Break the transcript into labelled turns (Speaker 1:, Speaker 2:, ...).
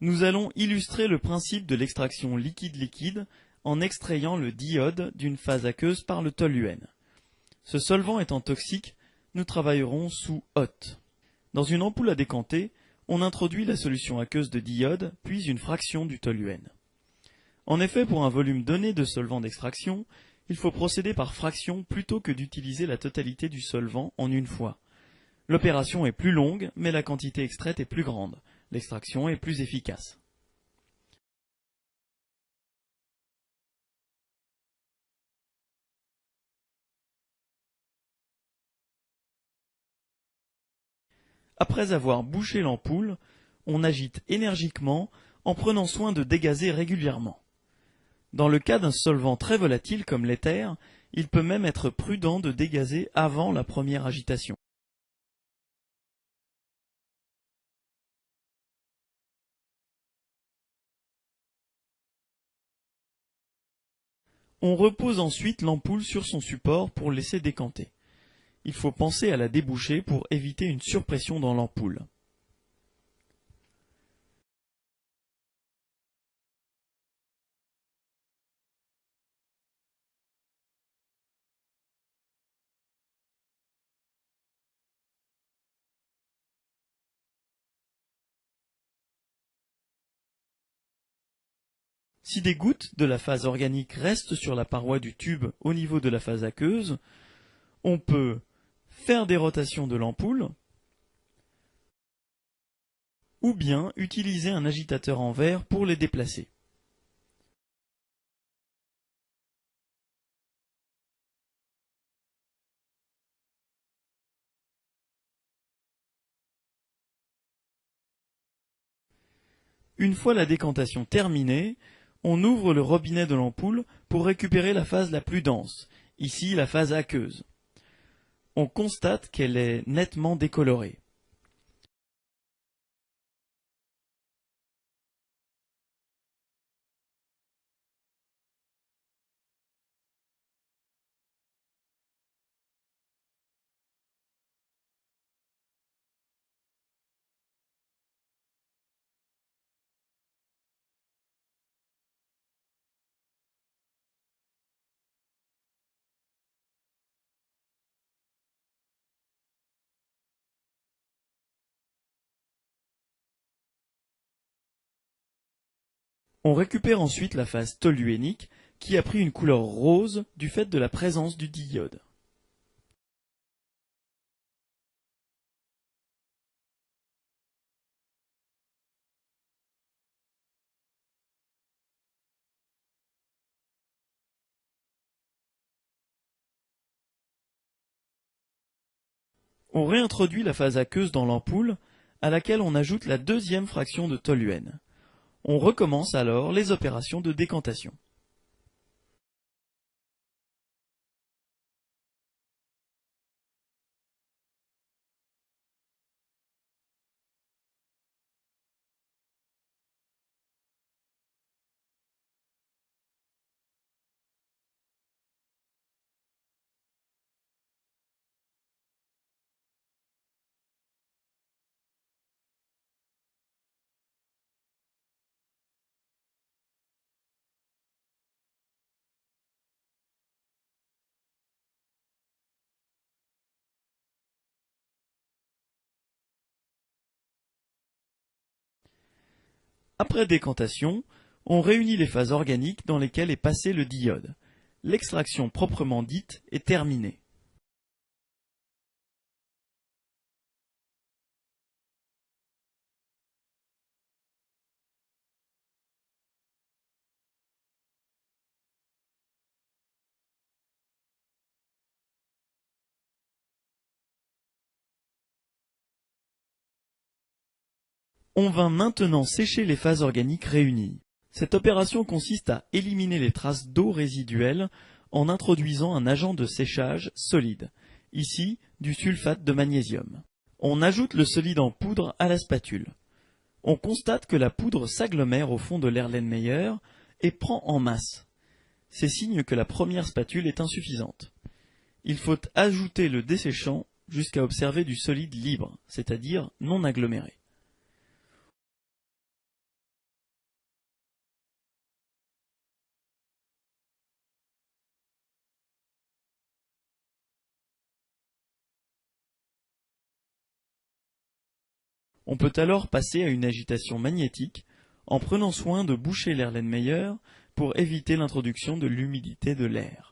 Speaker 1: Nous allons illustrer le principe de l'extraction liquide-liquide en extrayant le diode d'une phase aqueuse par le toluène. Ce solvant étant toxique, nous travaillerons sous hôte. Dans une ampoule à décanter, on introduit la solution aqueuse de diode, puis une fraction du toluène. En effet, pour un volume donné de solvant d'extraction, il faut procéder par fraction plutôt que d'utiliser la totalité du solvant en une fois. L'opération est plus longue, mais la quantité extraite est plus grande. L'extraction est plus efficace. Après avoir bouché l'ampoule, on agite énergiquement en prenant soin de dégazer régulièrement. Dans le cas d'un solvant très volatile comme l'éther, il peut même être prudent de dégazer avant la première agitation. On repose ensuite l'ampoule sur son support pour laisser décanter. Il faut penser à la déboucher pour éviter une surpression dans l'ampoule. Si des gouttes de la phase organique restent sur la paroi du tube au niveau de la phase aqueuse, on peut faire des rotations de l'ampoule ou bien utiliser un agitateur en verre pour les déplacer. Une fois la décantation terminée, on ouvre le robinet de l'ampoule pour récupérer la phase la plus dense, ici la phase aqueuse. On constate qu'elle est nettement décolorée. On récupère ensuite la phase toluénique qui a pris une couleur rose du fait de la présence du diode. On réintroduit la phase aqueuse dans l'ampoule, à laquelle on ajoute la deuxième fraction de toluène. On recommence alors les opérations de décantation. Après décantation, on réunit les phases organiques dans lesquelles est passé le diode. L'extraction proprement dite est terminée. On va maintenant sécher les phases organiques réunies. Cette opération consiste à éliminer les traces d'eau résiduelles en introduisant un agent de séchage solide, ici du sulfate de magnésium. On ajoute le solide en poudre à la spatule. On constate que la poudre s'agglomère au fond de l'Erlenmeyer et prend en masse. C'est signe que la première spatule est insuffisante. Il faut ajouter le desséchant jusqu'à observer du solide libre, c'est-à-dire non aggloméré. On peut alors passer à une agitation magnétique en prenant soin de boucher l'Erlenmeyer pour éviter l'introduction de l'humidité de l'air.